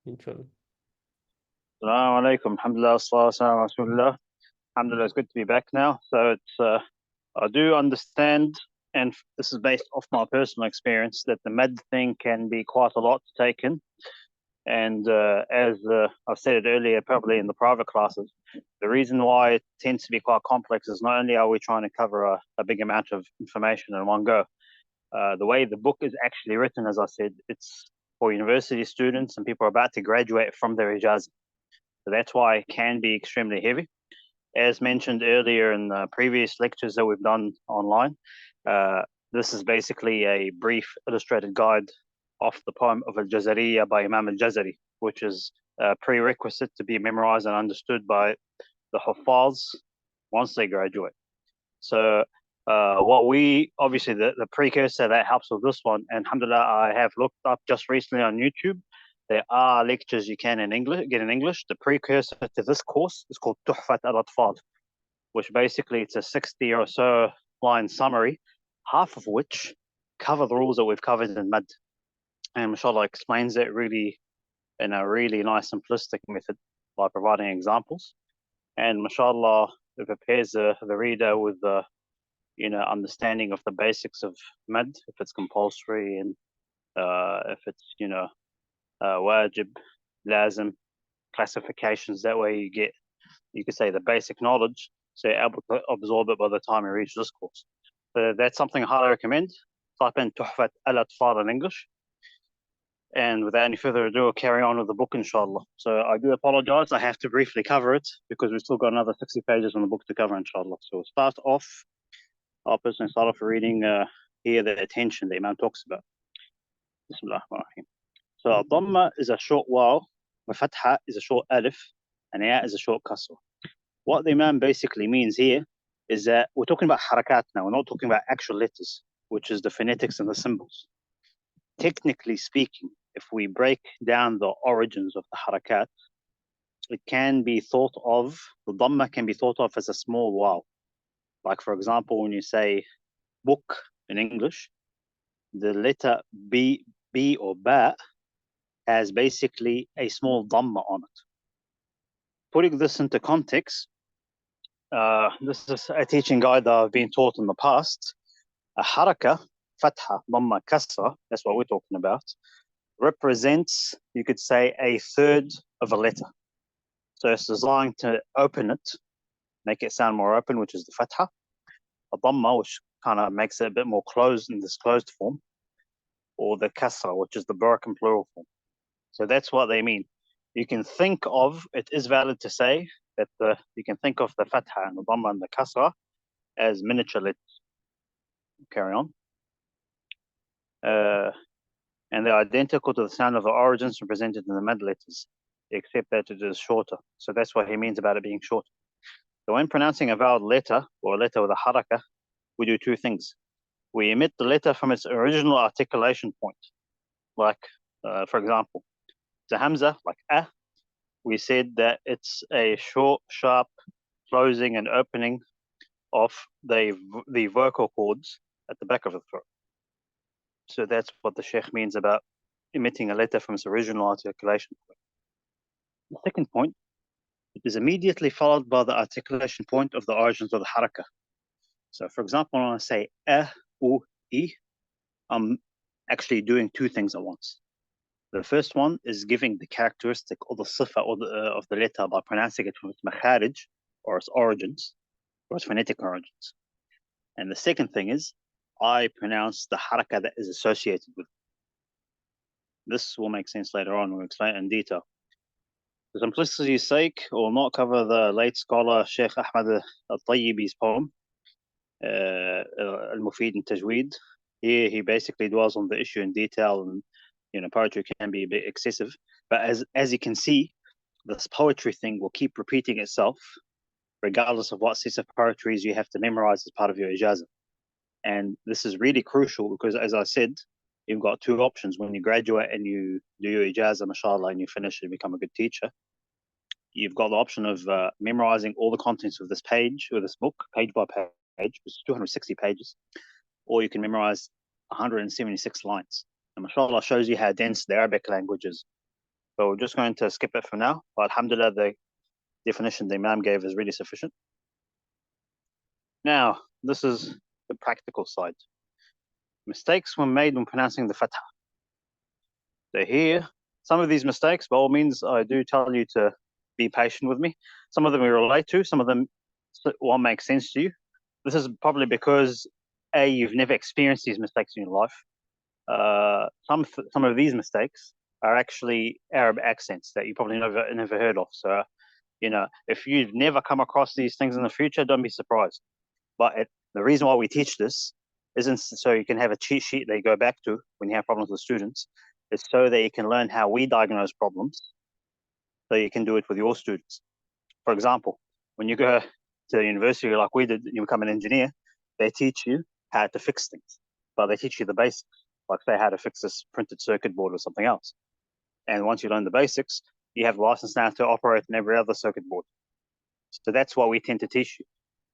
inshallah. Assalamu alaikum. Alhamdulillah, salatu wassalamu ala rasulillah. Alhamdulillah, it's good to be back now. So I do understand, and this is based off my personal experience, that the med thing can be quite a lot to take in. And as I've said it earlier, probably in the private classes, the reason why it tends to be quite complex is not only are we trying to cover a big amount of information in one go, the way the book is actually written, as I said, it's for university students and people about to graduate from their ijazah. So that's why it can be extremely heavy. As mentioned earlier in the previous lectures that we've done online, this is basically a brief illustrated guide of the poem of Al-Jazariya by Imam Al-Jazari, which is a prerequisite to be memorized and understood by the Huffaz once they graduate. So what we, obviously the precursor that helps with this one, and alhamdulillah, I have looked up just recently on YouTube, there are lectures you can get in English. The precursor to this course is called Tuhfat al-Atfal, which basically it's a 60 or so line summary, half of which cover the rules that we've covered in Mad. And mashallah explains it really in a really nice simplistic method by providing examples. And mashallah, it prepares the reader with the understanding of the basics of Mad, if it's compulsory, and if it's wajib, lazim, classifications. That way you could say the basic knowledge, so you're able to absorb it by the time you reach this course. So that's something I highly recommend. Type in Tuhfat al-Atfal in English. And without any further ado, I'll carry on with the book, inshallah. So I do apologize, I have to briefly cover it because we've still got another 60 pages on the book to cover, inshallah. So we'll start off, I'll personally start off reading here the attention the Imam talks about. Bismillah ar-Rahim. So Dhamma is a short waw, Fatha is a short alif, and Ya is a short kasra. What the Imam basically means here is that we're talking about harakat now, we're not talking about actual letters, which is the phonetics and the symbols. Technically speaking, if we break down the origins of the harakat, it can be thought of, the Dhamma can be thought of as a small waw. Like for example, when you say book in English, the letter B or Ba has basically a small Dhamma on it. Putting this into context, this is a teaching guide that I've been taught in the past. A haraka, fatha, dhamma, kasra, that's what we're talking about, represents, you could say, a third of a letter. So it's designed to open it, make it sound more open, which is the fatha. A dhamma, which kind of makes it a bit more closed in this closed form, or the kasra, which is the broken plural form. So that's what they mean. You can think of, it is valid to say that you can think of the fatha and the dhamma and the kasra as miniature letters. Carry on. And they're identical to the sound of the origins represented in the mad letters, except that it is shorter. So that's what he means about it being short. So when pronouncing a vowel letter, or a letter with a haraka, we do two things. We emit the letter from its original articulation point. Like, for example, the hamza, like a, we said that it's a short, sharp closing and opening of the vocal cords at the back of the throat. So that's what the Sheikh means about emitting a letter from its original articulation point. The second point, it is immediately followed by the articulation point of the origins of the haraka. So for example, when I say u, I, I'm actually doing two things at once. The first one is giving the characteristic or the sifa of the letter by pronouncing it from its makharij, or its origins, or its phonetic origins. And the second thing is, I pronounce the haraka that is associated with it. This will make sense later on, we'll explain it in detail. For simplicity's sake, we'll not cover the late scholar Sheikh Ahmad al-Tayyibi's poem, Al-Mufid in Tajweed. Here he basically dwells on the issue in detail, and poetry can be a bit excessive. But as you can see, this poetry thing will keep repeating itself, regardless of what sets of poetries you have to memorize as part of your ijazah. And this is really crucial because, as I said, you've got two options. When you graduate and you do your ijazah, mashallah, and you finish and become a good teacher, you've got the option of memorizing all the contents of this page, or this book, page by page, which is 260 pages, or you can memorize 176 lines. And mashallah shows you how dense the Arabic language is. So we're just going to skip it for now. But alhamdulillah, the definition the Imam gave is really sufficient. Now, this is the practical side. Mistakes were made when pronouncing the fatha. So here, some of these mistakes, by all means, I do tell you to be patient with me. Some of them we relate to, some of them won't make sense to you. This is probably because A, you've never experienced these mistakes in your life. Some of these mistakes are actually Arab accents that you probably never heard of. So, if you've never come across these things in the future, don't be surprised. But the reason why we teach this isn't so you can have a cheat sheet that you go back to when you have problems with students. It's so that you can learn how we diagnose problems, so you can do it with your students. For example, when you go to university like we did, you become an engineer, they teach you how to fix things, but they teach you the basics, like say how to fix this printed circuit board or something else. And once you learn the basics, you have a license now to operate in every other circuit board. So that's what we tend to teach you.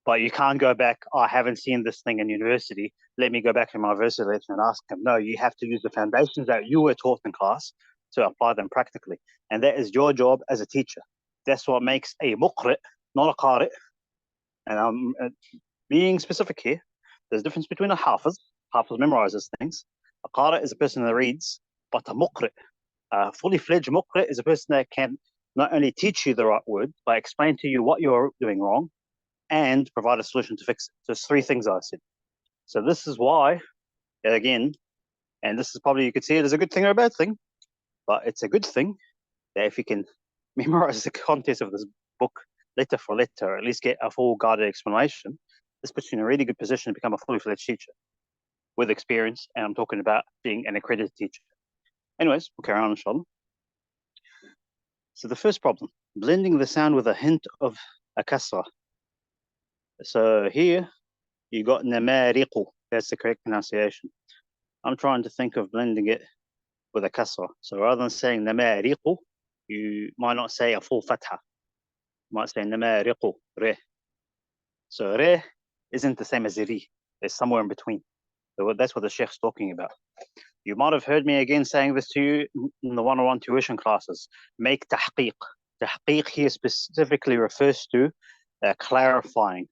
But you can't go back, I haven't seen this thing in university, let me go back to my university lecture and ask them. No, you have to use the foundations that you were taught in class to apply them practically. And that is your job as a teacher. That's what makes a muqri, not a qari. And I'm being specific here. There's a difference between a hafiz. Hafiz memorizes things. A qari is a person that reads, but a muqri, a fully fledged muqri, is a person that can not only teach you the right word, but explain to you what you're doing wrong and provide a solution to fix it. So there's three things I said. So this is why, again, and this is probably, you could see it as a good thing or a bad thing, but it's a good thing that if you can memorize the contents of this book letter for letter, or at least get a full guided explanation, this puts you in a really good position to become a fully fledged teacher with experience. And I'm talking about being an accredited teacher. Anyways, we'll carry on, inshallah. So the first problem, blending the sound with a hint of a kasra. So here you got namariqu. That's the correct pronunciation. I'm trying to think of blending it with a kasra. So rather than saying namariqu, you might not say a full fatha. You might say namariqu, re. So re isn't the same as ri. It's somewhere in between. So that's what the Sheikh's talking about. You might have heard me again saying this to you in the one-on-one tuition classes. Make tahqiq. Tahqiq here specifically refers to clarifying,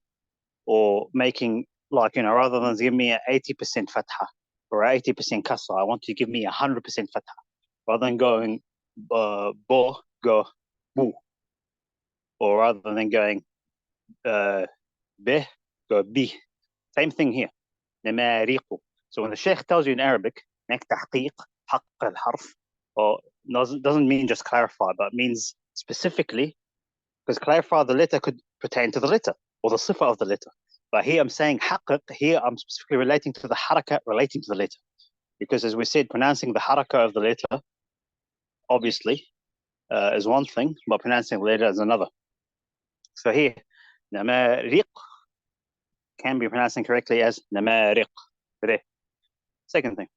or making, like, rather than give me an 80% fatha or 80% kasra, I want you to give me 100% fatha. Rather than going bo, go bu. Or rather than going be, go bi. Same thing here. Namariqu. So when the Sheikh tells you in Arabic, make tahqiq, haqq al-harf, or doesn't mean just clarify, but means specifically, because clarify the letter could pertain to the letter or the sifa of the letter. But here I'm saying haqq, here I'm specifically relating to the haraka relating to the letter. Because as we said, pronouncing the haraka of the letter, obviously, is one thing, but pronouncing the letter is another. So here, namariq can be pronounced correctly as namariq. Second thing,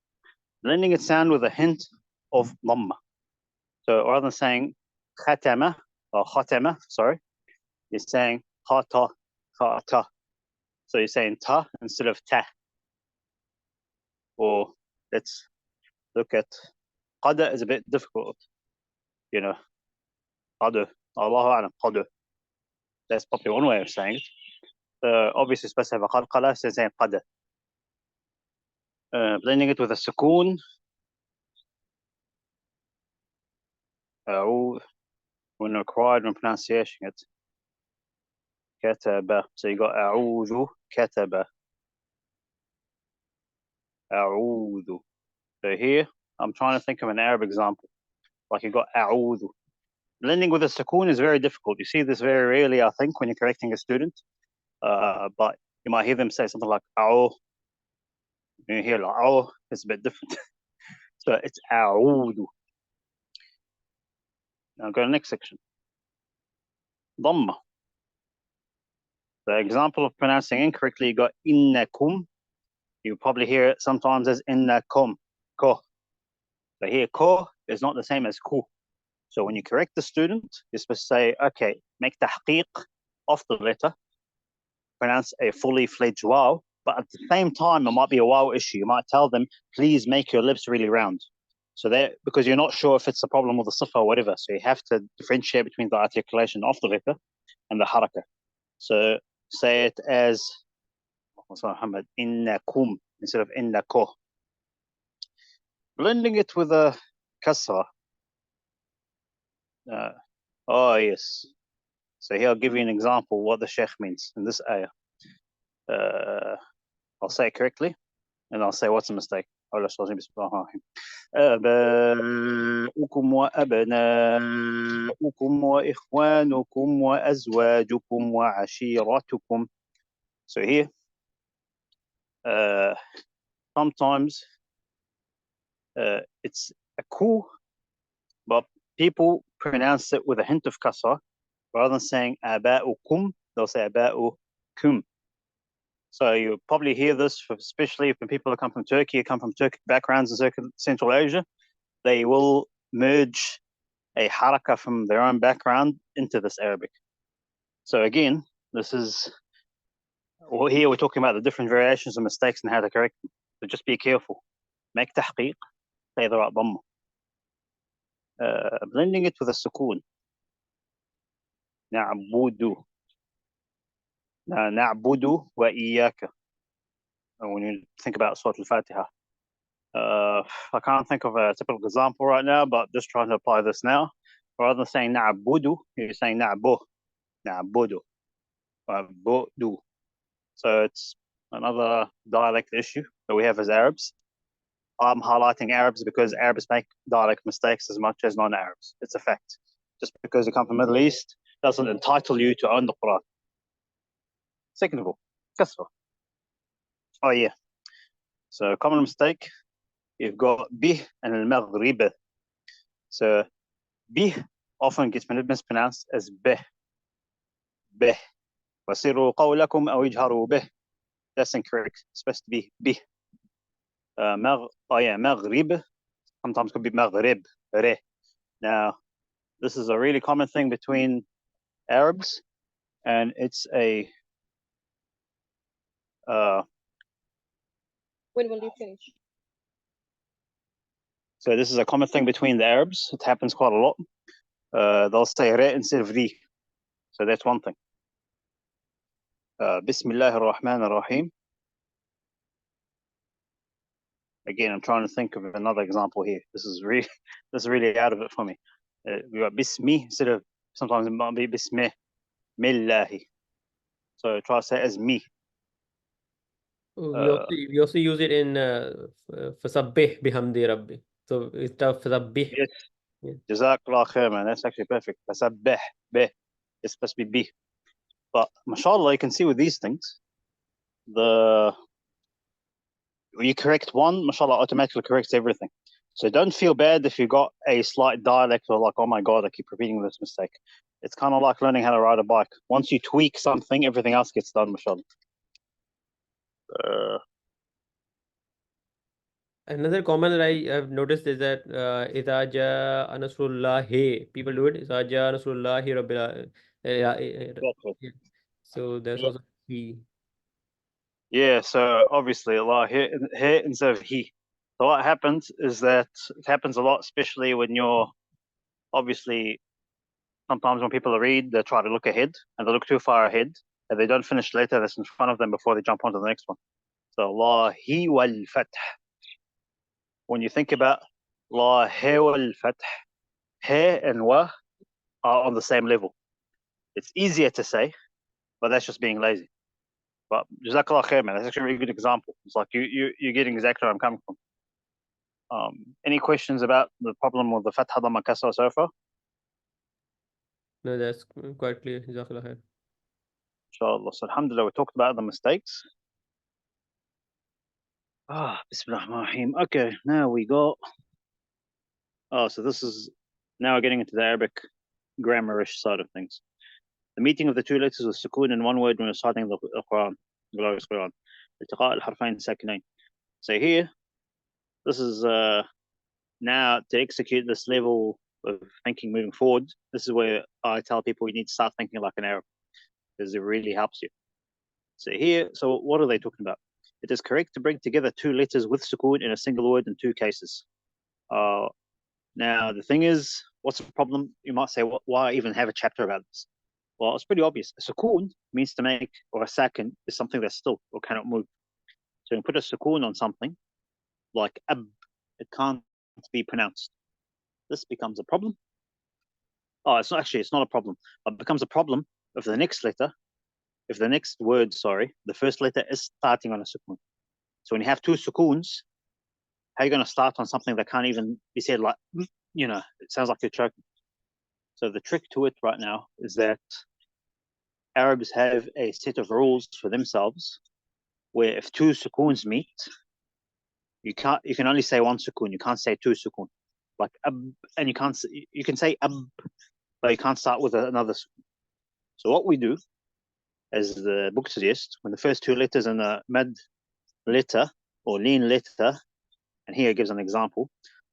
blending its sound with a hint of dhamma. So rather than saying khatama or khatama, sorry, you're saying khata, khata. So you're saying ta instead of ta. Or let's look at qada is a bit difficult, qada, Allahu a'lam, qada. That's probably one way of saying it. Obviously, it's supposed to have a qalqala, so saying qada. Blending it with a sukoon. When required when pronunciation it. Kataba. So you got a'udhu, kataba. A'udhu. So here, I'm trying to think of an Arab example. Like you got a'udhu. Blending with a sukoon is very difficult. You see this very rarely, I think, when you're correcting a student. But you might hear them say something like a'u. You hear like a'u, it's a bit different. So it's a'udhu. Now go to the next section. Dhamma. The example of pronouncing incorrectly, you got innakum. You probably hear it sometimes as innakum, ko. But here, ko is not the same as ku. So when you correct the student, you're supposed to say, okay, make tahqiq of the letter, pronounce a fully fledged waw, but at the same time, it might be a waw issue. You might tell them, please make your lips really round. So that because you're not sure if it's a problem with the sifa or whatever, so you have to differentiate between the articulation of the letter and the haraka. So say it as Muhammad innakum instead of innako. Blending it with a kasra. Oh yes. So here I'll give you an example what the sheikh means in this ayah. I'll say it correctly, and I'll say what's a mistake. آباؤكم وأبناؤكم وإخوانكم وأزواجكم وعشيرتكم. So here, sometimes it's a ku, but people pronounce it with a hint of kasra. Rather than saying آباؤكم, they'll say آباؤكم. So you probably hear this, especially when people come from Turkey, come from Turkic backgrounds in Central Asia. They will merge a haraka from their own background into this Arabic. So again, this is, well, here we're talking about the different variations of mistakes and how to correct them. So just be careful. Make tahqiq, say the right dhamma. Blending it with a sukoon. نعبد نعبد وإياك. When you think about Surah Al-Fatiha. I can't think of a typical example right now, but just trying to apply this now. Rather than saying na'budu, you're saying na'bu, na'budu, budu. So it's another dialect issue that we have as Arabs. I'm highlighting Arabs because Arabs make dialect mistakes as much as non-Arabs. It's a fact. Just because you come from the Middle East doesn't entitle you to own the Quran. Second of all, kasra. Oh yeah. So common mistake, you've got bih and al-maghrib. So bih often gets mispronounced as beh. Beh. وَسِرُّوا قَوْلَكُمْ أَوْ اجْهَرُوا بِهِ. That's incorrect. It's supposed to be bih. Maghrib sometimes could be maghrib. Re. Now, this is a really common thing between Arabs, and it's a when will you finish? So this is a common thing between the Arabs. It happens quite a lot. They'll say re instead of ri. So that's one thing. Bismillah ar-Rahman ar-Rahim. Again, I'm trying to think of another example here. This is really out of it for me. We got bismi instead of, sometimes it might be bismih, millahi. So try to say it as me. We also use it in fasabbih bihamdi rabbi. So it's fasabbih. Yes. Yeah. Jazakallah khair, man. That's actually perfect. Fasabbih, bih. It's supposed to be bih. But mashallah, you can see with these things, when you correct one, mashallah automatically corrects everything. So don't feel bad if you got a slight dialect or like, oh my God, I keep repeating this mistake. It's kind of like learning how to ride a bike. Once you tweak something, everything else gets done, mashallah. Another comment that I have noticed is that إِذَا جَاءَ نَصْرُ اللَّهِ, people do it. إِذَا جَاءَ نَصْرُ اللَّهِ رَبِّ. So there's also he. Yeah, so obviously Allah here instead of he. So what happens is that it happens a lot, especially when you're obviously, sometimes when people read, they try to look ahead and they look too far ahead and they don't finish the letter that's in front of them before they jump onto the next one. So Allahi wal fath. When you think about Allahi wal fath, he and wa are on the same level. It's easier to say, but that's just being lazy. But Jazakallah khair, man. That's actually a really good example. It's like you're getting exactly where I'm coming from. Any questions about the problem with the Fatha Dhamma Kasra so far? No, that's quite clear. Jazakallah khair. Inshallah. So alhamdulillah, we talked about the mistakes. Bismillahirrahmanirrahim. Okay, now we got. So this is, now we're getting into the Arabic grammarish side of things. The meeting of the two letters with sukoon in one word when reciting the Quran, the glorious Quran. التقاء الحرفين الساكنين. So here, this is now to execute this level of thinking moving forward. This is where I tell people you need to start thinking like an Arab, because it really helps you. So here, so what are they talking about? It is correct to bring together two letters with sukoon in a single word in two cases. Now, the thing is, what's the problem? You might say, why even have a chapter about this? Well, it's pretty obvious. A sukoon means to make, or a sakin is something that's still or cannot move. So you put a sukoon on something, like ab, it can't be pronounced. This becomes a problem. Oh, it's not a problem. It becomes a problem if the next letter, if the next word, the first letter is starting on a sukoon. So when you have two sukoons, how are you going to start on something that can't even be said like, it sounds like you're choking. So the trick to it right now is that Arabs have a set of rules for themselves where if two sukoons meet, you can only say one sukoon. You can't say two sukoon. Like ab, and you can say ab, but you can't start with another sukoon. So what we do, as the book suggests, when the first two letters in a mad letter or lean letter, and here it gives an example,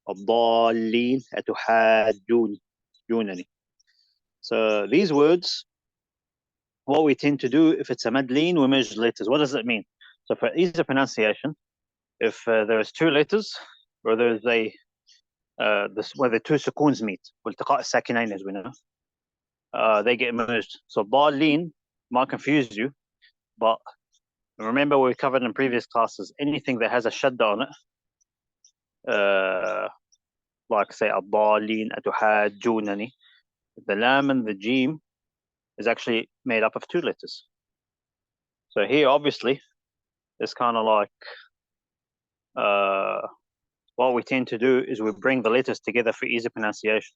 الضالين أتحاجونني. So these words, what we tend to do if it's a mad lean, we merge letters. What does that mean? So for ease of pronunciation, if there's two letters, or there's where the two sukoons meet, والتقاء الساكنين, as we know, they get merged. So ضالين might confuse you, but remember we covered in previous classes, anything that has a shadda on it, like say الضالين أتحاجونني, the lam and the jim is actually made up of two letters. So here, obviously, it's kind of like what we tend to do is we bring the letters together for easy pronunciation.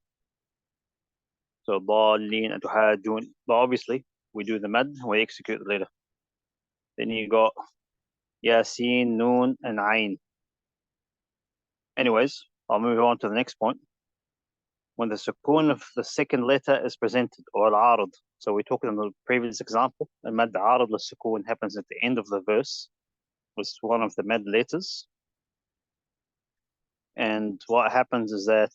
So ضالين أتحاجون, but obviously we do the mad and we execute the letter. Then you got Yasin, Noon, and Ain. Anyways, I'll move on to the next point. When the sukoon of the second letter is presented, or al-arad. So we talked in the previous example, the mad arad al-sukoon happens at the end of the verse, was one of the mad letters. And what happens is that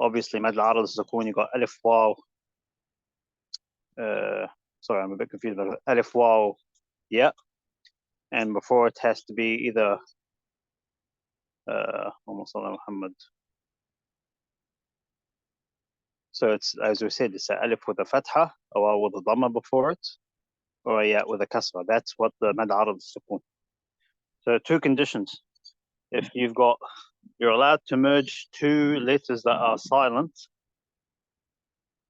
obviously mad arad al-sukoon, you got alif waw. Sorry, I'm a bit confused about it. Alif waw, yeah. And before it has to be either Muhammad. So it's, as we said, it's an alif with a fatha, or with a dhamma before it, or a with a kasra. That's what the mad arad al-sukoon. So two conditions. If you're allowed to merge two letters that are silent,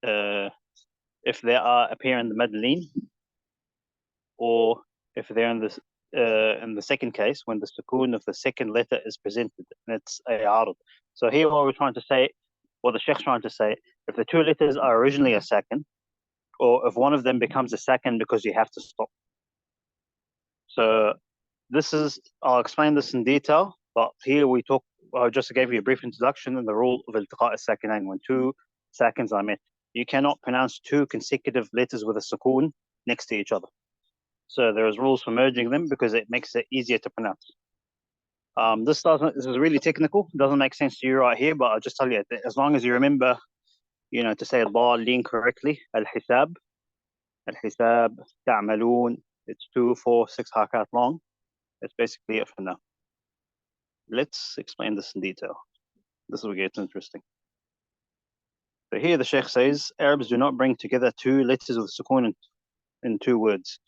if they appear in the mad lean, or if they're in the second case, when the sukoon of the second letter is presented, and it's a arad. So here what we're trying to say, what the Sheikh's trying to say, if the two letters are originally a sakin, or if one of them becomes a sakin because you have to stop. So I'll explain this in detail, but here I just gave you a brief introduction in the rule of iltiqa as-sakinain, when two sakins are met. You cannot pronounce two consecutive letters with a sukoon next to each other. So there's rules for merging them because it makes it easier to pronounce. This is really technical. It doesn't make sense to you right here, but I'll just tell you, as long as you remember, to say al-dallin correctly, al-hisab, ta'malun, it's 2, 4, 6 harakat long. That's basically it for now. Let's explain this in detail. This will get interesting. So here the Sheikh says, Arabs do not bring together two letters with sukoon in two words.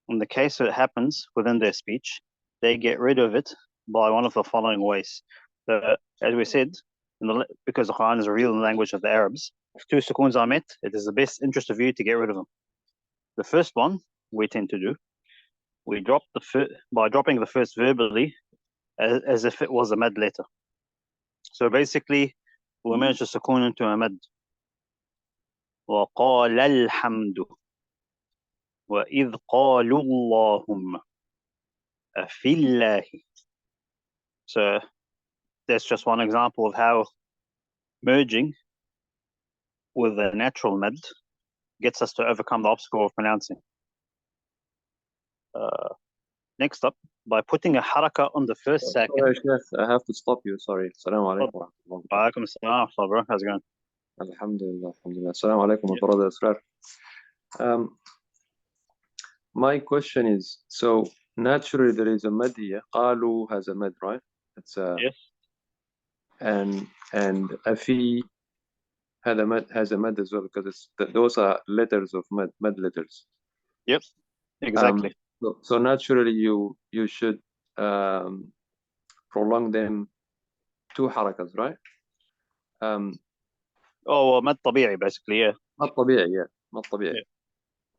In the case that it happens within their speech, they get rid of it by one of the following ways. So, as we said, because the Quran is a real language of the Arabs, if two sukoons are met, it is the best interest of you to get rid of them. The first one we tend to do, we drop by dropping the first verbally as if it was a mad letter. So basically, we merge the sukoon into a mad. وقال الحمد وإذ قالوا اللهم أفي الله. So that's just one example of how merging with a natural mad gets us to overcome the obstacle of pronouncing. Next up, by putting a haraka on the first sakin. Sorry, Sheikh, I have to stop you. Sorry. Assalamu alaikum. Wa alaikum assalam, bro. How's it going? Alhamdulillah. Alhamdulillah. Assalamu alaikum, brother Asrar. My question is, so naturally there is a mad here. Qalu has a mad, right? It's Yes. and أفي has a mad as well because those are letters of mad letters. Yep. Exactly. So naturally you should prolong them 2 harakas, right? Oh, مد طبيعي basically, yeah. not طبيعي, yeah, not طبيعي.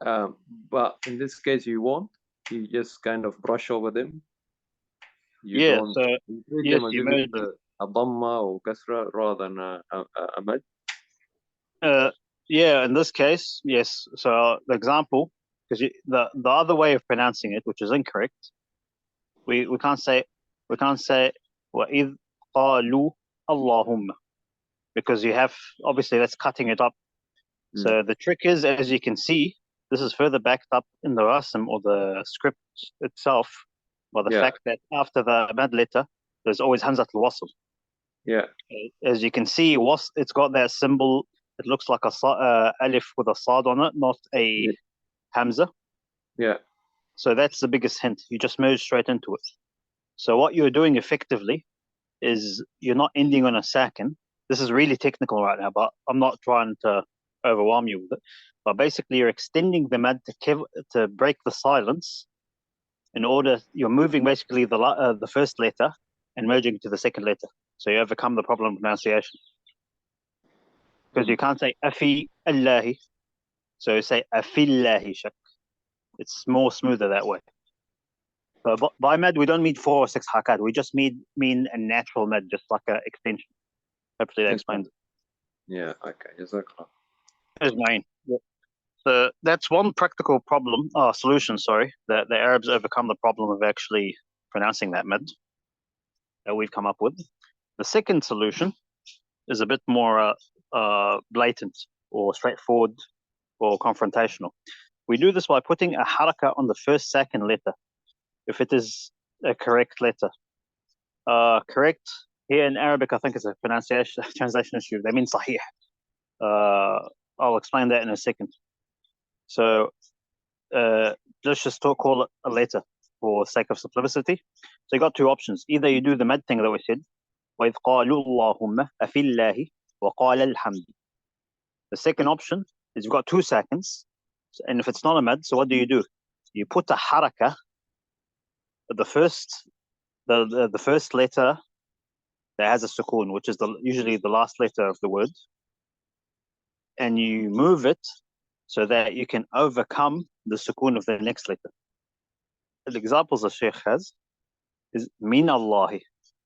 Yeah. But in this case you won't. You just kind of brush over them. You Yeah, don't so you treat yes, them as you if merge. it's a ضمة or كسرة rather than a mad. Yeah, in this case, yes. So the example, because the other way of pronouncing it, which is incorrect, we can't say وَإِذْ قَالُوا اللَّهُمَّ, because you have, obviously that's cutting it up. So the trick is, as you can see, this is further backed up in the rasm or the script itself by the fact that after the mad letter, there's always hamzat al-wasl. Yeah. As you can see, it's got that symbol. It looks like a alif with a sad on it, not a hamza. Yeah. So that's the biggest hint. You just merge straight into it. So what you're doing effectively is you're not ending on a sakin. This is really technical right now, but I'm not trying to overwhelm you with it. But basically, you're extending the mad to break the silence. In order, you're moving basically the first letter and merging to the second letter. So you overcome the problem of pronunciation. Because you can't say afi allahi, so you say afillahi shak. It's more smoother that way. But by mad, we don't mean 4 or 6 harakat. We just mean a natural mad, just like an extension. Hopefully that explains it. Yeah. Okay. Jazakallah. Is mine. So that's one practical solution. Sorry, that the Arabs overcome the problem of actually pronouncing that mad that we've come up with. The second solution is a bit more blatant or straightforward or confrontational. We do this by putting a haraka on the first second letter, if it is a correct letter. Correct here in Arabic, I think it's a pronunciation translation issue. They mean sahih. I'll explain that in a second. So let's just call it a letter for sake of simplicity. So you got 2 options. Either you do the mad thing that we said, وَإِذْ قَالُوا اللَّهُمَّ أَفِي اللَّهِ وَقَالَ الْحَمْدِ. The second option is you've got 2 seconds, and if it's not a mad, so what do? You put a haraka at the first letter that has a sukoon, which is usually the last letter of the word, and you move it so that you can overcome the sukoon of the next letter. The examples the Sheikh has is min Allahi.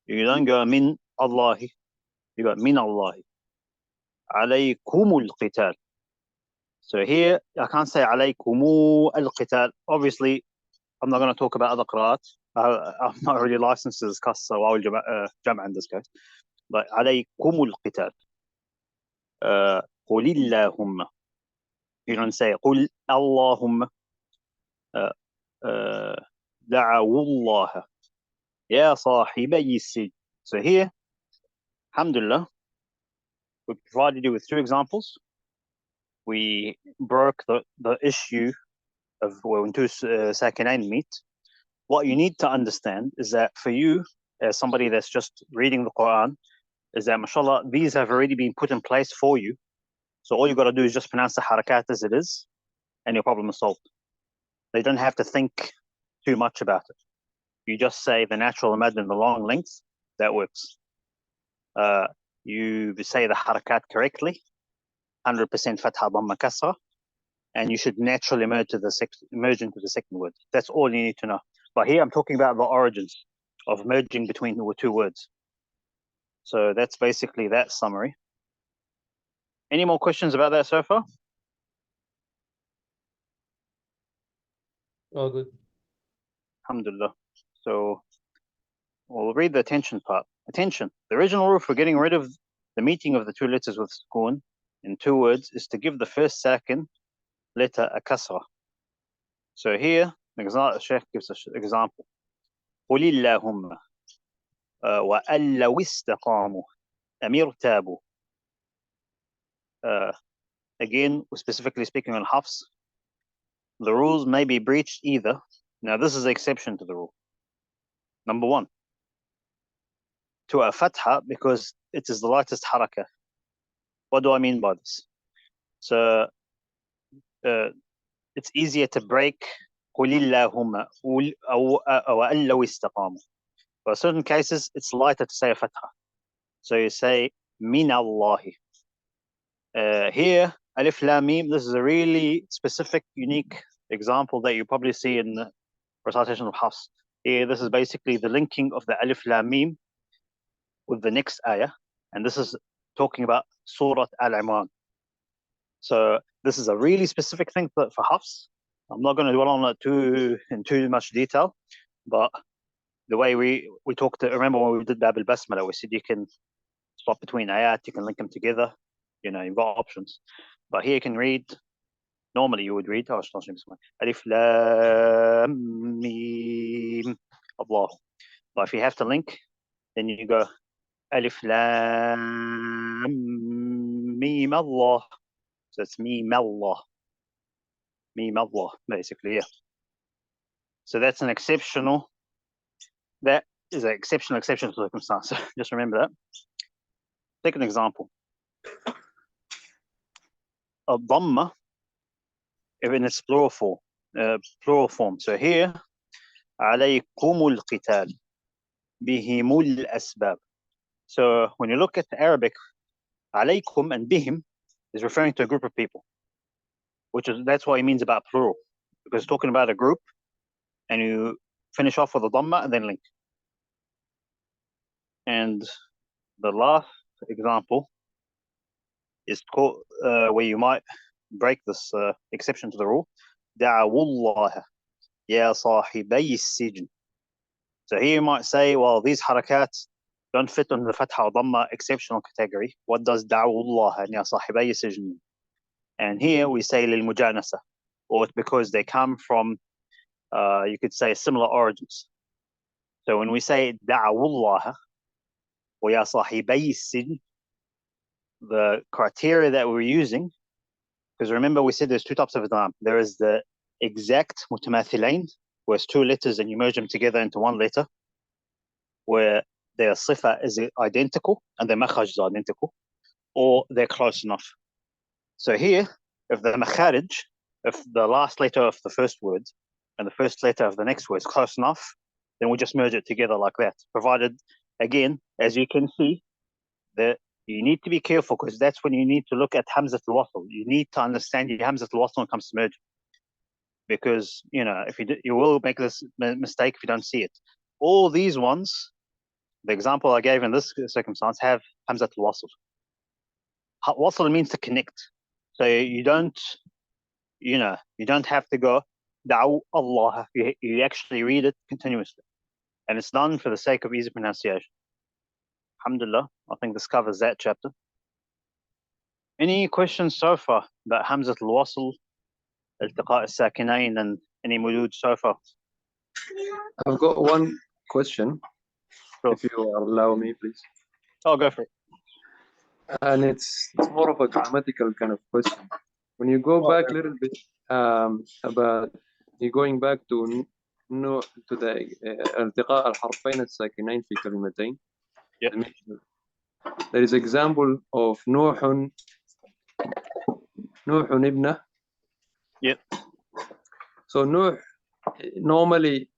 You don't go min Allahi, you go min Allahi. Alaykumul qital. So here, I can't say alaykumu al-qital. Obviously, I'm not going to talk about other qira'at. I'm not really licensed to discuss wawil jam' in this case. But alaykumul qital. قُلِ اللَّهُمَّ. You don't say قُلْ اللَّهُمَّ. دَعَوُوا اللَّهَ يَا صَاحِبَيِ السِّجْنِ. So here, alhamdulillah, we provided you with 2 examples. We broke the issue of when 2 sakinain meet. What you need to understand is that for you, as somebody that's just reading the Quran, is that mashallah, these have already been put in place for you. So all you got to do is just pronounce the harakat as it is, and your problem is solved. They don't have to think too much about it. You just say the natural mad in the long length, that works. You say the harakat correctly, 100% fatha dhamma kasra, and you should naturally merge into the second word. That's all you need to know. But here I'm talking about the origins of merging between the 2 words. So that's basically that summary. Any more questions about that so far? All good. Alhamdulillah. So we'll read the attention part. Attention. The original rule for getting rid of the meeting of the 2 letters with sukoon in 2 words is to give the first sakin letter a kasra. So here, the Sheikh gives an example. قُلِ اللَّهُمَّ وَأَن لَوْ اسْتَقَامُوا أَمْ ارْتَابُوا. Again, we're specifically speaking on Hafs. The rules may be breached either. Now, this is the exception to the rule. Number 1, to a fatha because it is the lightest haraka. What do I mean by this? So it's easier to break قل اللهم أو أن لو استقاموا. For certain cases, it's lighter to say a fatha. So you say min Allah. Here, alif lam mim, this is a really specific, unique example that you probably see in the recitation of Hafs. Here, this is basically the linking of the alif lam mim with the next ayah, and this is talking about Surah Al-Imran. So this is a really specific thing for Hafs. I'm not going to dwell on it in too much detail, but the way we talked, remember when we did Bab al-Basmala, we said you can swap between ayat, you can link them together, you've got options. But here you can read, normally you would read, Alif Lam Mim Allah. But if you have to link, then you go Alif Lam Mim Allah. So it's Mim Allah. Mim Allah, basically, yeah. So that's an exceptional, that is an exceptional circumstance. Just remember that. Take an example. A dhamma, in its plural form. So here, عليكم القتال بهم الأسباب. So when you look at the Arabic, عليكم and bihim is referring to a group of people, that's what it means about plural, because it's talking about a group, and you finish off with a dhamma and then link. And the last example is called, where you might break this exception to the rule. دعوا الله يا صاحبي السجن. So here you might say, well, these harakat don't fit on the fatha or dhamma exceptional category. What does دعوا الله يا صاحبي السجن mean? And here we say للمجانسة, or it's because they come from, you could say, similar origins. So when we say دعوا الله ويا صاحبي السجن, the criteria that we're using, because remember we said there's two types of idgham. There is the exact mutamathilain, where it's two letters and you merge them together into one letter, where their sifa is identical and their makhraj is identical, or they're close enough. So here, if the makharij, if the last letter of the first word and the first letter of the next word is close enough, then we just merge it together like that. Provided, again, as you can see, that you need to be careful, because that's when you need to look at Hamzat al-Wasl. You need to understand your Hamzat al-Wasl when it comes to merging, because if you will make this mistake if you don't see it. All these ones, the example I gave in this circumstance, have Hamzat al-Wasl. Wasl means to connect, so you don't have to go Da'u Allah. You actually read it continuously, and it's done for the sake of easy pronunciation. Alhamdulillah, I think this covers that chapter. Any questions so far about Hamzat al-Wasl, Iltiqa al-Sakinain, and any mudud so far? I've got one question, Sure. if you allow me, please. Oh, go for it. And it's more of a grammatical kind of question. When you go back a little bit, about you going back to the التقاء الحرفين الساكنين في كلمتين. Yep. There is example of نوح ابنه. Yep. So Nuh, normally,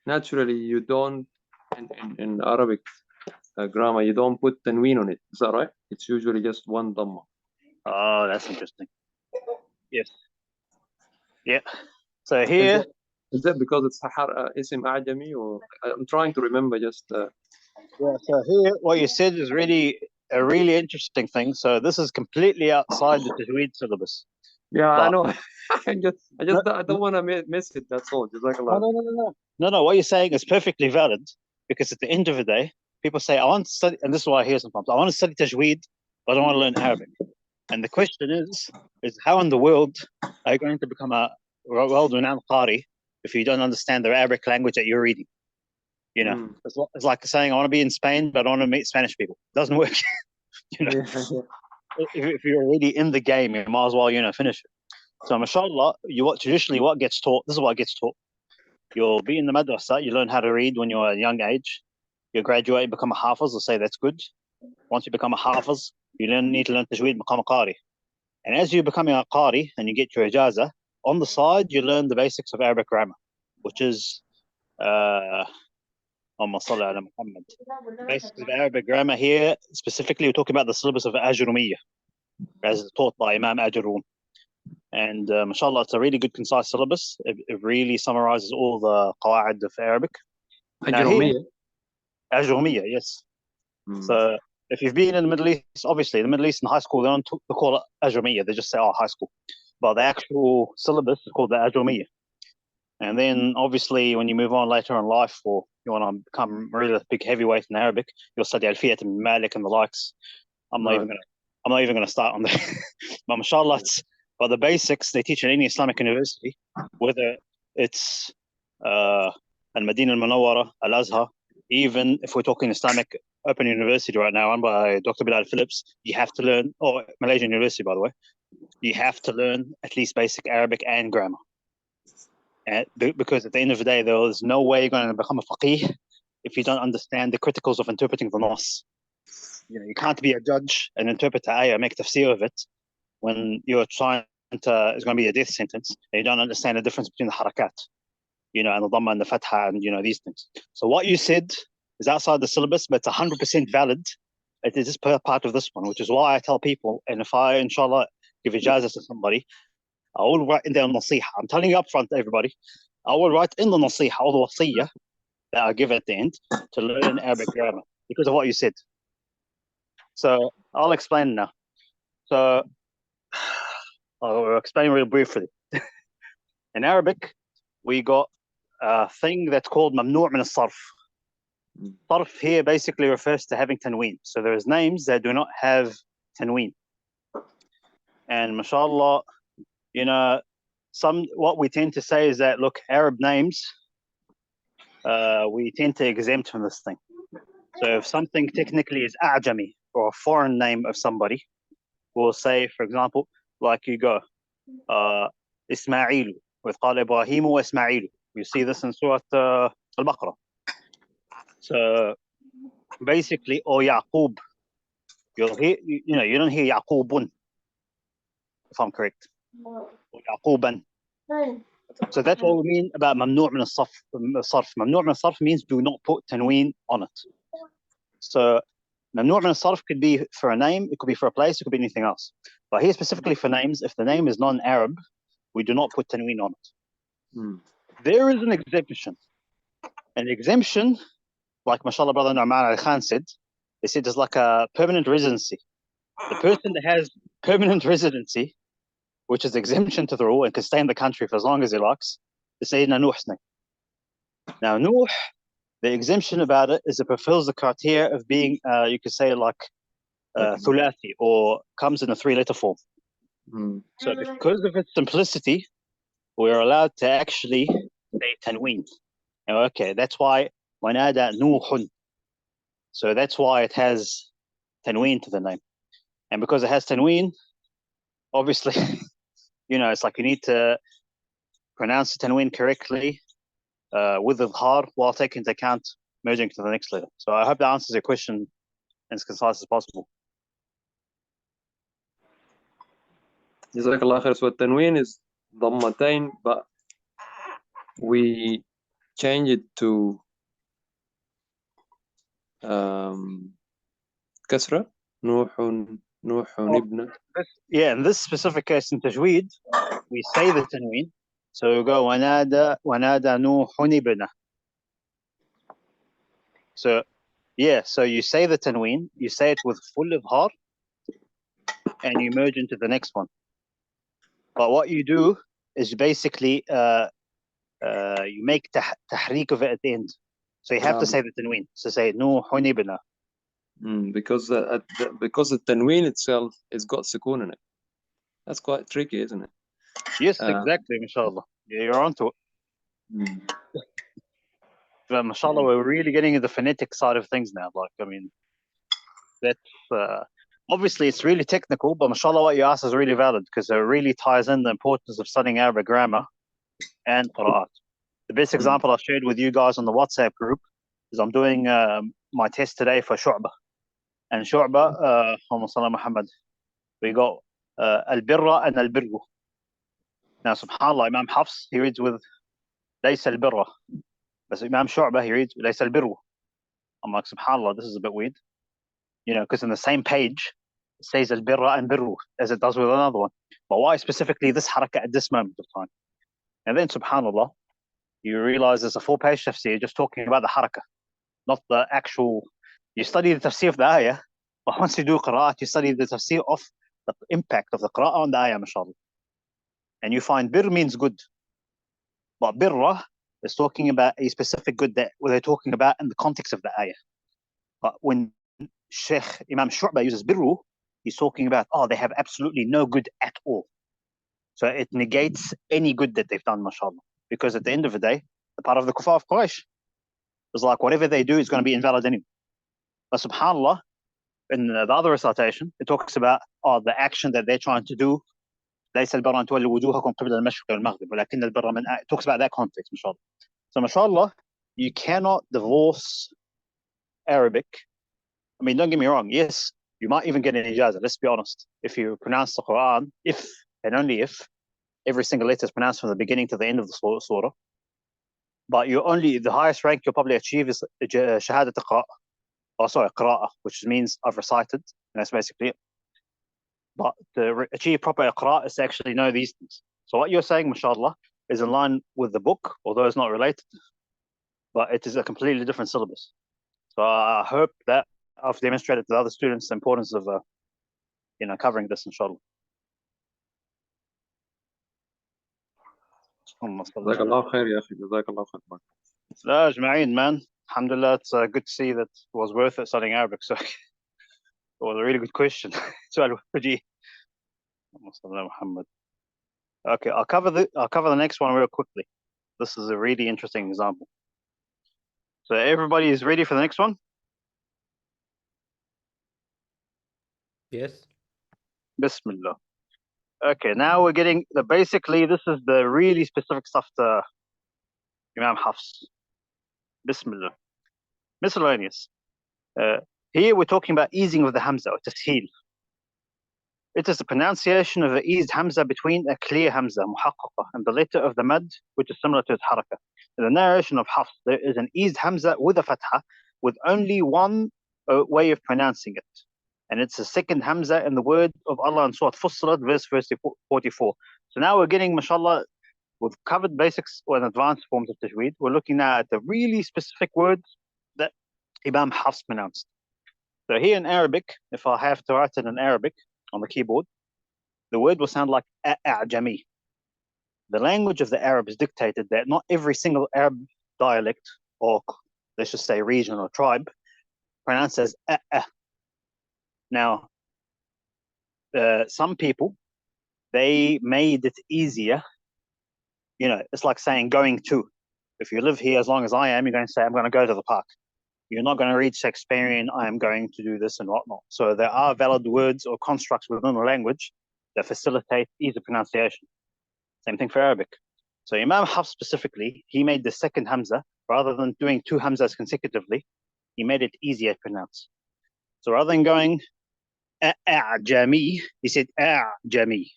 naturally, you don't, in Arabic grammar, you don't put tanween on it. Is that right? It's usually just one dhamma. Oh, that's interesting. Yes. Yeah. So here, is that because it's ism a'jami, or I'm trying to remember just. Yeah. So here, what you said is really a really interesting thing. So this is completely outside the Tajweed syllabus. Yeah, But, I know. I don't want to miss it. That's all. No. What you're saying is perfectly valid, because at the end of the day, people say, I want to study, and this is what I hear sometimes, I want to study Tajweed, but I don't want to learn Arabic. And the question is how in the world are you going to become a well-renowned Qari if you don't understand the Arabic language that you're reading? It's like saying, I want to be in Spain, but I don't want to meet Spanish people. It doesn't work. If you're already in the game, you might as well, finish it. So, mashallah, traditionally what gets taught, this is what gets taught. You'll be in the madrasa, you learn how to read when you're a young age. you graduate, become a hafiz, let's say that's good. Once you become a hafiz, you need to learn tajweed, become a qari. And as you're becoming a qari and you get your ijaza, on the side, you learn the basics of Arabic grammar, which is Allahumma salli ala Muhammad. Basics of Arabic grammar here, specifically, we're talking about the syllabus of Ajrumiyyah, as taught by Imam Ajurun. And mashallah, it's a really good, concise syllabus. It really summarizes all the qawa'id of Arabic. Ajrumiyyah. Ajrumiyyah, yes. So if you've been in the Middle East, obviously, the Middle East in high school, they don't call it Ajrumiyyah. They just say, high school. But the actual syllabus is called the Ajrumiyyah. And then, obviously, when you move on later in life, or you want to become really a big heavyweight in Arabic, you'll study Alfiyat and Malik and the likes. I'm not even gonna start on that. But mashallah, but the basics they teach in any Islamic university, whether it's Al-Madinah Al-Munawwara, Al-Azhar, even if we're talking Islamic Open University right now, run by Dr. Bilal Phillips, you have to learn, or Malaysian University, by the way, you have to learn at least basic Arabic and grammar. And because at the end of the day, there's no way you're going to become a faqih if you don't understand the criticals of interpreting the nas. You can't be a judge and interpret the ayah, make tafsir of it, when you're trying to, it's going to be a death sentence, and you don't understand the difference between the harakat, and the dhamma and the fatha, and these things. So what you said is outside the syllabus, but it's 100% valid. It is just part of this one, which is why I tell people, and if I, inshallah, give ijazah to somebody, I will write in their nasiha. I'm telling you up front, everybody. I will write in the nasiha, or the wasiyah that I give at the end, to learn Arabic grammar because of what you said. So I'll explain now. So I'll explain real briefly. In Arabic, we got a thing that's called mamnu' min as-sarf. Sarf here basically refers to having tanween. So there's names that do not have tanween. And mashallah, what we tend to say is that, look, Arab names, we tend to exempt from this thing. So if something technically is a'jami, or a foreign name of somebody, we'll say, for example, like you go, Ismailu, with qala Ibrahim wa Ismailu. You see this in Surah Al-Baqarah. So basically, or Yaqub, you'll hear, you don't hear Yaqubun, if I'm correct. Or Yaquban. So that's what we mean about mamnu' min as-sarf. Mamnu' min as-sarf means do not put tanween on it. So mamnu' min as-sarf could be for a name, it could be for a place, it could be anything else. But here specifically for names, if the name is non-Arab, we do not put tanween on it. There is an exemption. An exemption, like mashallah brother Nu'man al-Khan said, they said it's like a permanent residency. The person that has permanent residency, which is exemption to the rule and can stay in the country for as long as he likes, is Sayyidina Nuh's name. Now Nuh, the exemption about it is it fulfills the criteria of being, you could say like thulathi, or comes in a 3-letter form. So because of its simplicity, we're allowed to actually say tanween. Okay, that's why wanada Nuhun. So that's why it has tanween to the name. And because it has tanween, obviously, it's like you need to pronounce the tanween correctly with the idhar while taking into account merging to the next letter. So I hope that answers your question as concise as possible. Jazakallah khair. So tanween is dhammatain, but we change it to kasra. Nuhun ibn. Yeah, in this specific case in Tajweed, we say the tanween. So we go wanada Nuhun ibn. So so you say the tanween, you say it with full idhar, and you merge into the next one. But what you do is basically you make tahriq of it at the end. So you have to say the tanween. So say Nuhun ibn. Because the tanween itself has got sukoon in it. That's quite tricky, isn't it? Yes, exactly, mashallah. Yeah, you're onto it. But mashallah, we're really getting into the phonetic side of things now. Like, I mean, that's obviously it's really technical, but mashallah, what you asked is really valid because it really ties in the importance of studying Arabic grammar and qira'at. The best example I shared with you guys on the WhatsApp group is I'm doing my test today for Shu'bah. And Shu'bah, Allahumma salli ala Muhammad, we got al-birra and al-birru. Now, subhanAllah, Imam Hafs, he reads with laysa al-birra. But Imam Shu'bah, he reads laysa al-birru. I'm like, subhanAllah, this is a bit weird. You know, because in the same page, it says al-birra and birru, as it does with another one. But why specifically this harakah at this moment of time? And then, subhanAllah, you realize there's a 4-page tafsir just talking about the harakah, not the actual. You study the tafsir of the ayah, but once you do qira'at, you study the tafsir of the impact of the qira'ah on the ayah, mashallah. And you find bir means good, but birra is talking about a specific good that they're talking about in the context of the ayah. But when Sheikh Imam Shu'bah uses birru, he's talking about, they have absolutely no good at all. So it negates any good that they've done, mashallah. Because at the end of the day, the part of the kuffar of Quraysh is like whatever they do is going to be invalid anyway. But subhanAllah, in the other recitation, it talks about the action that they're trying to do. ليس البر أن تولوا وجوهكم قبل المشرق والمغرب ولكن البر من it talks about that context, mashallah. So mashallah, you cannot divorce Arabic. I mean, don't get me wrong. Yes, you might even get an ijazah. Let's be honest. If you pronounce the Quran, if and only if every single letter is pronounced from the beginning to the end of the surah, but the highest rank you'll probably achieve is shahadat qira'ah, which means I've recited, and that's basically it. But to achieve proper iqra' is to actually know these things. So what you're saying, mashallah, is in line with the book, although it's not related, but it is a completely different syllabus. So I hope that I've demonstrated to the other students the importance of covering this, inshallah. جزاك الله خير يا أخي جزاك الله خير. لا أجمعين, man. Alhamdulillah, it's good to see that it was worth it studying Arabic. So it was a really good question. Okay, I'll cover the next one real quickly. This is a really interesting example. So everybody is ready for the next one? Yes. Bismillah. Okay, now we're getting basically this is the really specific stuff to Imam Hafs. Bismillah. Miscellaneous. Here we're talking about easing of the hamza, or tasheel. It is the pronunciation of the eased hamza between a clear hamza, muhaqqaqa, and the letter of the mad, which is similar to its harakah. In the narration of Hafs, there is an eased hamza with a fatha, with only one way of pronouncing it. And it's the second hamza in the word of Allah in Surah Fussilat, verse 44. So now we're getting, mashallah, we've covered basics or advanced forms of Tajweed. We're looking now at the really specific words that Imam Hafs pronounced. So here in Arabic, if I have to write it in Arabic on the keyboard, the word will sound like a'jami. The language of the Arabs dictated that not every single Arab dialect, or let's just say region or tribe, pronounces a. Now, some people, they made it easier. It's like saying going to. If you live here as long as I am, you're going to say, I'm going to go to the park. You're not going to read Shakespearean, I am going to do this and whatnot. So there are valid words or constructs within the language that facilitate easy pronunciation. Same thing for Arabic. So Imam Hafs specifically, he made the second hamza, rather than doing 2 hamzas consecutively, he made it easier to pronounce. So rather than going a'jami, he said a'jami.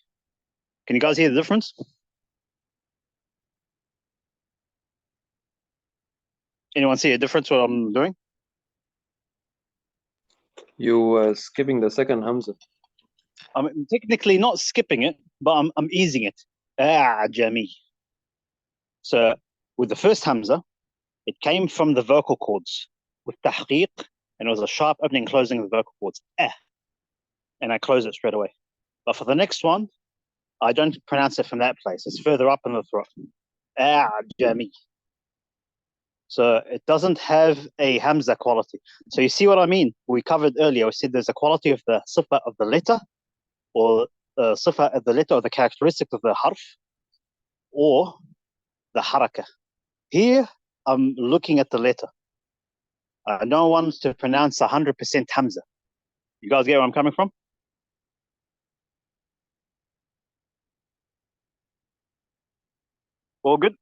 Can you guys hear the difference? Anyone see a difference what I'm doing? You skipping the second hamza. I'm technically not skipping it, but I'm easing it. A'jami. So with the first hamza, it came from the vocal cords with tahqiq, and it was a sharp opening and closing of the vocal cords. And I close it straight away. But for the next one, I don't pronounce it from that place. It's further up in the throat. A'jami. So it doesn't have a hamza quality. So you see what I mean? We covered earlier, we said there's a quality of the sifa of the letter, or the sifa of the letter, or the characteristic of the harf, or the harakah. Here, I'm looking at the letter. I don't want to pronounce 100% hamza. You guys get where I'm coming from? All good?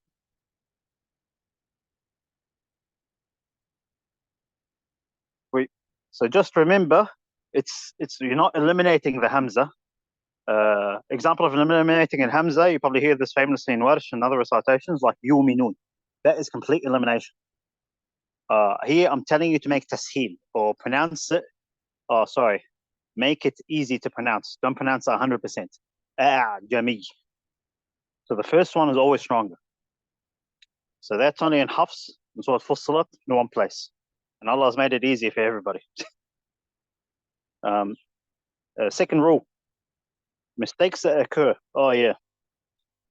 So just remember, it's you're not eliminating the hamza. Example of eliminating a hamza, you probably hear this famously in Warsh and other recitations like yuminun. That is complete elimination. Here I'm telling you to make tasheel or pronounce it. Oh, sorry. Make it easy to pronounce. Don't pronounce it 100%. Jami. So the first one is always stronger. So that's only in Hafs and Surah Fussilat in one place. And Allah has made it easy for everybody. Second rule. Mistakes that occur. Oh, yeah.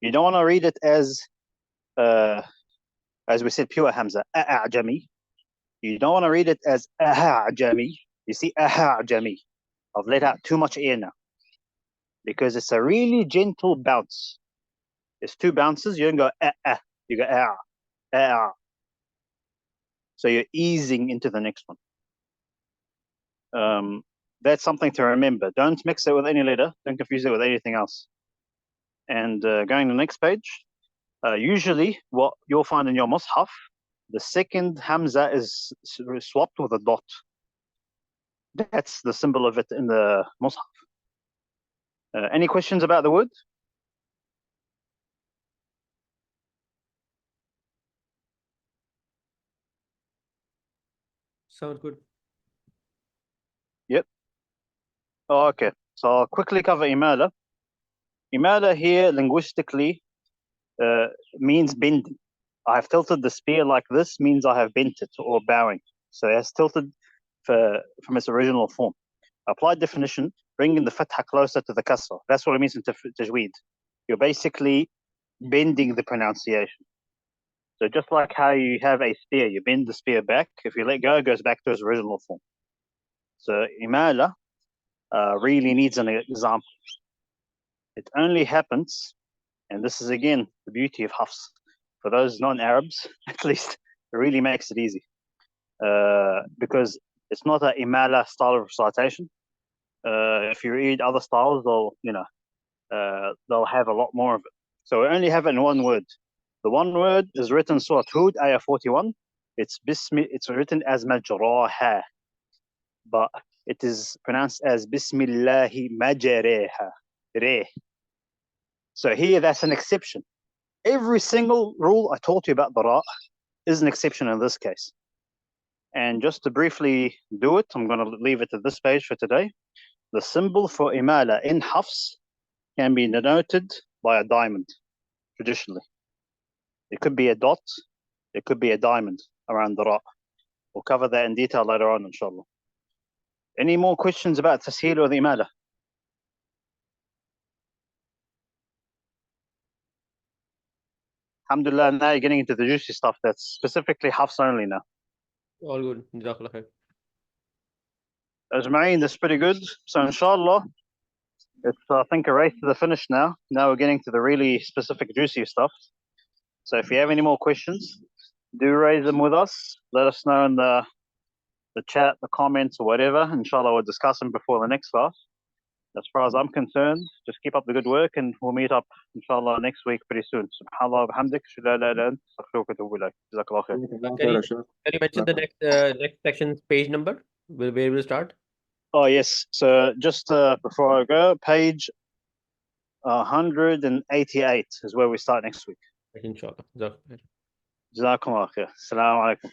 You don't want to read it as we said, pure Hamza. Jami. You don't want to read it as Jami. You see, Jami. I've let out too much air now. Because it's a really gentle bounce. It's two bounces. You don't go you go So you're easing into the next one. That's something to remember. Don't mix it with any letter. Don't confuse it with anything else. And going to the next page. Usually, what you'll find in your mushaf, the second hamza is swapped with a dot. That's the symbol of it in the mushaf. Any questions about the word? Sounds good. Yep. Oh, okay. So I'll quickly cover imala. Imala here linguistically means bending. I have tilted the spear like this means I have bent it or bowing. So it has tilted from its original form. Applied definition, bringing the fatha closer to the kasra. That's what it means in Tajweed. You're basically bending the pronunciation. So just like how you have a spear, you bend the spear back. If you let go, it goes back to its original form. So imala really needs an example. It only happens, and this is again the beauty of Hafs. For those non-Arabs, at least, it really makes it easy. Because it's not an imala style of recitation. If you read other styles, they'll have a lot more of it. So we only have it in one word. The one word is written Surah Hud, Ayah 41. It's written as majraha, but it is pronounced as Bismillahi majreha. Re. So here, that's an exception. Every single rule I taught you about the ra is an exception in this case. And just to briefly do it, I'm going to leave it at this page for today. The symbol for imala in Hafs can be denoted by a diamond, traditionally. It could be a dot, it could be a diamond around the ra. We'll cover that in detail later on, inshallah. Any more questions about tasheel or the imala? Alhamdulillah, now you're getting into the juicy stuff that's specifically Hafs only now. All good. Jazakallah khair. Ajma'een, that's pretty good. So inshallah, it's I think a race to the finish now. Now we're getting to the really specific juicy stuff. So if you have any more questions, do raise them with us. Let us know in the chat, the comments, or whatever. Inshallah, we'll discuss them before the next class. As far as I'm concerned, just keep up the good work, and we'll meet up, inshallah, next week pretty soon. Subhanallah wa bihamdik, la ilaha illa ant, astaghfiruka wa atubu ilayk. Jazakallah khair. Can you mention the next section's page number? Where we'll start? Oh, yes. So just before I go, page 188 is where we start next week. Inshallah. Jazakallah khair. Jazakallah khair. Assalamu alaikum.